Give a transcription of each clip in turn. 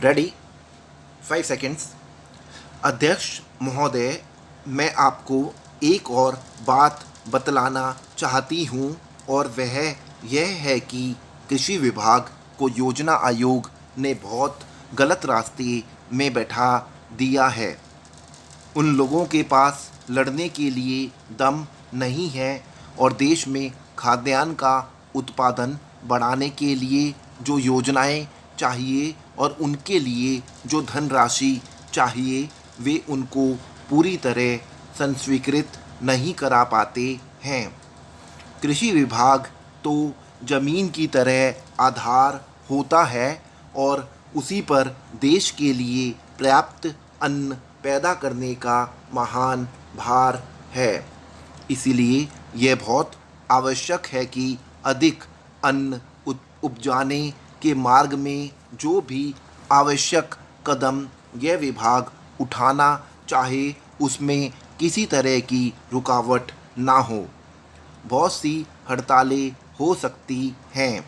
Ready 5 seconds. अध्यक्ष महोदय, मैं आपको एक और बात बतलाना चाहती हूँ और वह यह है कि कृषि विभाग को योजना आयोग ने बहुत गलत रास्ते में बैठा दिया है। उन लोगों के पास लड़ने के लिए दम नहीं है और देश में खाद्यान्न का उत्पादन बढ़ाने के लिए जो योजनाएं चाहिए और उनके लिए जो धनराशि चाहिए वे उनको पूरी तरह संस्वीकृत नहीं करा पाते हैं। कृषि विभाग तो ज़मीन की तरह आधार होता है और उसी पर देश के लिए पर्याप्त अन्न पैदा करने का महान भार है। इसीलिए यह बहुत आवश्यक है कि अधिक अन्न उपजाने के मार्ग में जो भी आवश्यक कदम यह विभाग उठाना चाहे उसमें किसी तरह की रुकावट ना हो। बहुत सी हड़तालें हो सकती हैं,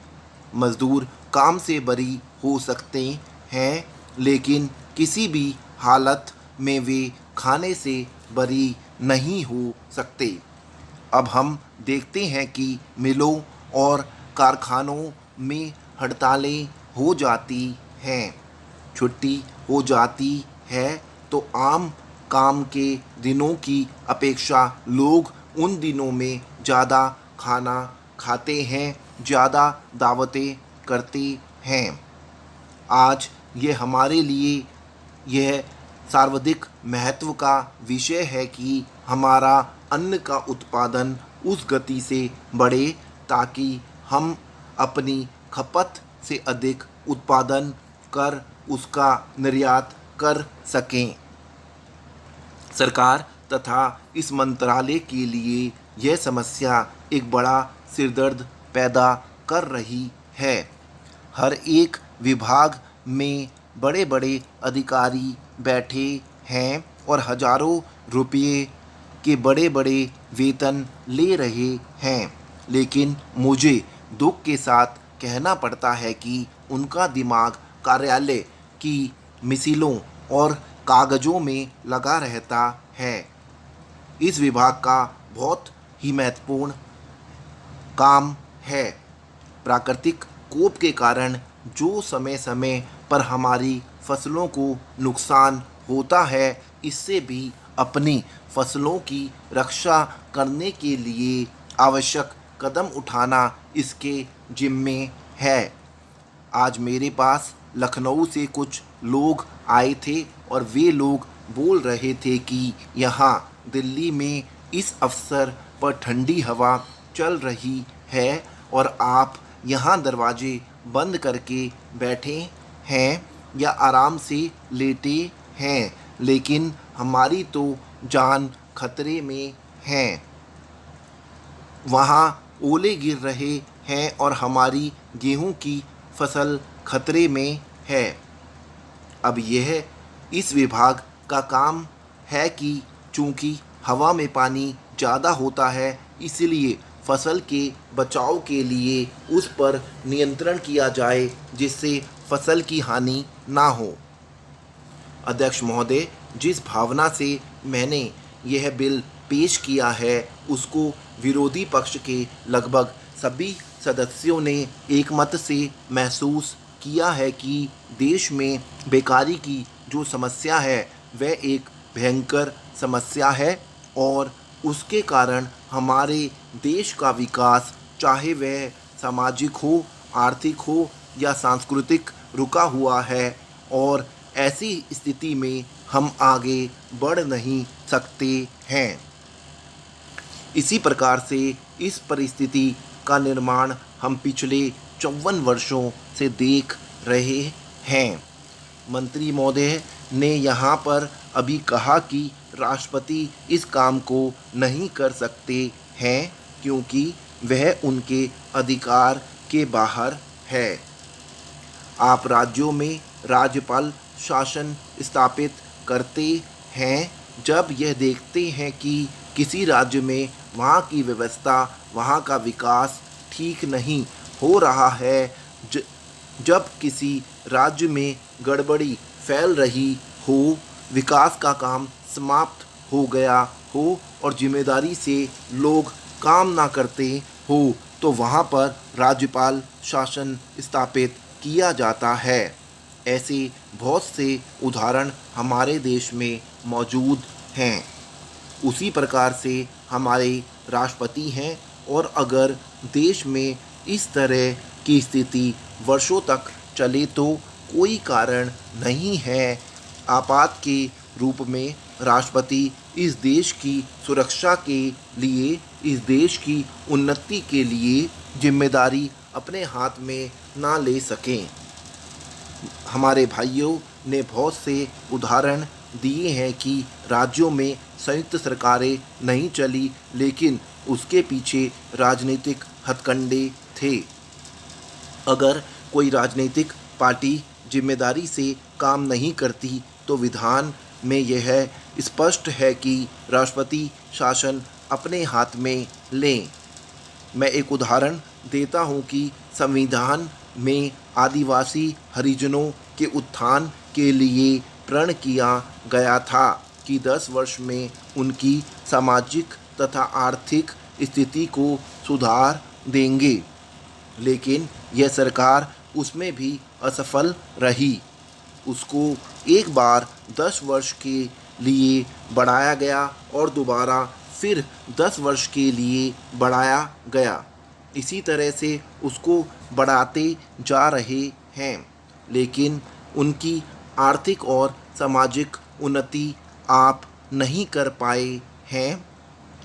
मज़दूर काम से बरी हो सकते हैं, लेकिन किसी भी हालत में वे खाने से बरी नहीं हो सकते। अब हम देखते हैं कि मिलों और कारखानों में हड़तालें हो जाती हैं, छुट्टी हो जाती है तो आम काम के दिनों की अपेक्षा लोग उन दिनों में ज़्यादा खाना खाते हैं, ज़्यादा दावतें करते हैं। आज ये हमारे लिए यह सर्वाधिक महत्व का विषय है कि हमारा अन्न का उत्पादन उस गति से बढ़े ताकि हम अपनी खपत से अधिक उत्पादन कर उसका निर्यात कर सकें। सरकार तथा इस मंत्रालय के लिए यह समस्या एक बड़ा सिरदर्द पैदा कर रही है। हर एक विभाग में बड़े बड़े अधिकारी बैठे हैं और हजारों रुपये के बड़े बड़े वेतन ले रहे हैं, लेकिन मुझे दुख के साथ कहना पड़ता है कि उनका दिमाग कार्यालय की मिसिलों और कागज़ों में लगा रहता है। इस विभाग का बहुत ही महत्वपूर्ण काम है। प्राकृतिक कोप के कारण जो समय समय पर हमारी फसलों को नुकसान होता है, इससे भी अपनी फसलों की रक्षा करने के लिए आवश्यक कदम उठाना इसके जिम्मे है। आज मेरे पास लखनऊ से कुछ लोग आए थे और वे लोग बोल रहे थे कि यहाँ दिल्ली में इस अवसर पर ठंडी हवा चल रही है और आप यहाँ दरवाजे बंद करके बैठे हैं या आराम से लेटे हैं, लेकिन हमारी तो जान खतरे में है। वहाँ ओले गिर रहे हैं और हमारी गेहूं की फसल खतरे में है। अब यह इस विभाग का काम है कि चूँकि हवा में पानी ज़्यादा होता है, इसलिए फसल के बचाव के लिए उस पर नियंत्रण किया जाए जिससे फसल की हानि ना हो। अध्यक्ष महोदय, जिस भावना से मैंने यह बिल पेश किया है उसको विरोधी पक्ष के लगभग सभी सदस्यों ने एकमत से महसूस किया है कि देश में बेकारी की जो समस्या है वह एक भयंकर समस्या है और उसके कारण हमारे देश का विकास, चाहे वह सामाजिक हो, आर्थिक हो या सांस्कृतिक, रुका हुआ है और ऐसी स्थिति में हम आगे बढ़ नहीं सकते हैं। इसी प्रकार से इस परिस्थिति का निर्माण हम पिछले 54 वर्षों से देख रहे हैं। मंत्री महोदय ने यहाँ पर अभी कहा कि राष्ट्रपति इस काम को नहीं कर सकते हैं क्योंकि वह उनके अधिकार के बाहर है। आप राज्यों में राज्यपाल शासन स्थापित करते हैं जब यह देखते हैं कि किसी राज्य में वहाँ की व्यवस्था, वहाँ का विकास ठीक नहीं हो रहा है, जब किसी राज्य में गड़बड़ी फैल रही हो, विकास का काम समाप्त हो गया हो और जिम्मेदारी से लोग काम ना करते हो, तो वहाँ पर राज्यपाल शासन स्थापित किया जाता है। ऐसे बहुत से उदाहरण हमारे देश में मौजूद हैं। उसी प्रकार से हमारे राष्ट्रपति हैं और अगर देश में इस तरह की स्थिति वर्षों तक चले तो कोई कारण नहीं है। आपात के रूप में राष्ट्रपति इस देश की सुरक्षा के लिए, इस देश की उन्नति के लिए जिम्मेदारी अपने हाथ में ना ले सकें। हमारे भाइयों ने बहुत से उदाहरण दिए हैं कि राज्यों में संयुक्त सरकारें नहीं चली, लेकिन उसके पीछे राजनीतिक हथकंडे थे। अगर कोई राजनीतिक पार्टी जिम्मेदारी से काम नहीं करती तो विधान में यह स्पष्ट है कि राष्ट्रपति शासन अपने हाथ में लें। मैं एक उदाहरण देता हूं कि संविधान में आदिवासी हरिजनों के उत्थान के लिए प्रण किया गया था कि 10 वर्ष में उनकी सामाजिक तथा आर्थिक स्थिति को सुधार देंगे, लेकिन यह सरकार उसमें भी असफल रही। उसको एक बार 10 वर्ष के लिए बढ़ाया गया और दोबारा फिर 10 वर्ष के लिए बढ़ाया गया। इसी तरह से उसको बढ़ाते जा रहे हैं, लेकिन उनकी आर्थिक और सामाजिक उन्नति आप नहीं कर पाए हैं।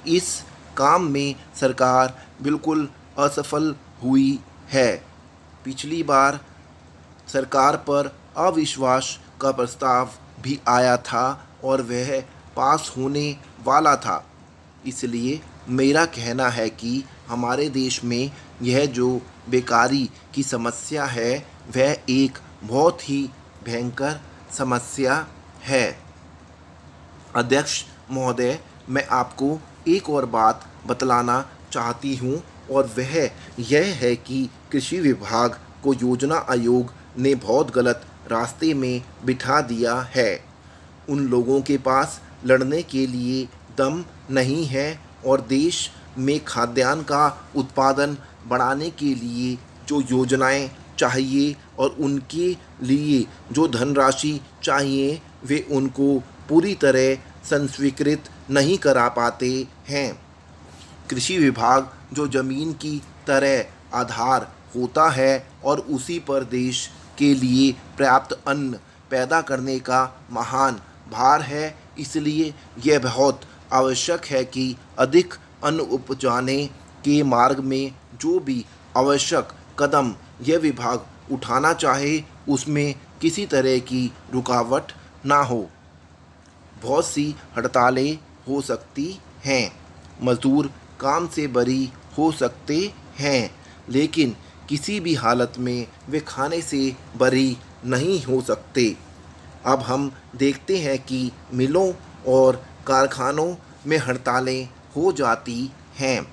इस काम में सरकार बिल्कुल असफल हुई है। पिछली बार सरकार पर अविश्वास का प्रस्ताव भी आया था और वह पास होने वाला था। इसलिए मेरा कहना है कि हमारे देश में यह जो बेकारी की समस्या है वह एक बहुत ही भयंकर समस्या है। अध्यक्ष महोदय, मैं आपको एक और बात बतलाना चाहती हूँ और वह यह है कि कृषि विभाग को योजना आयोग ने बहुत गलत रास्ते में बिठा दिया है। उन लोगों के पास लड़ने के लिए दम नहीं है और देश में खाद्यान्न का उत्पादन बढ़ाने के लिए जो योजनाएं चाहिए और उनके लिए जो धनराशि चाहिए वे उनको पूरी तरह संस्वीकृत नहीं करा पाते हैं। कृषि विभाग जो ज़मीन की तरह आधार होता है और उसी पर देश के लिए पर्याप्त अन्न पैदा करने का महान भार है, इसलिए यह बहुत आवश्यक है कि अधिक अन्न उपजाने के मार्ग में जो भी आवश्यक कदम यह विभाग उठाना चाहे उसमें किसी तरह की रुकावट ना हो। बहुत सी हड़तालें हो सकती हैं, मजदूर काम से बरी हो सकते हैं, लेकिन किसी भी हालत में वे खाने से बरी नहीं हो सकते। अब हम देखते हैं कि मिलों और कारखानों में हड़तालें हो जाती हैं,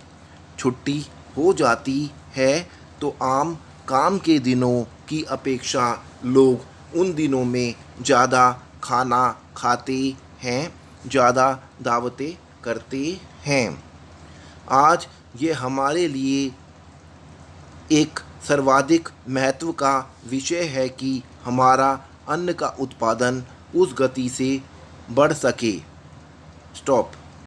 छुट्टी हो जाती है, तो आम काम के दिनों की अपेक्षा लोग उन दिनों में ज़्यादा खाना खाते हैं, ज़्यादा दावतें करते हैं। आज ये हमारे लिए एक सर्वाधिक महत्व का विषय है कि हमारा अन्न का उत्पादन उस गति से बढ़ सके। स्टॉप।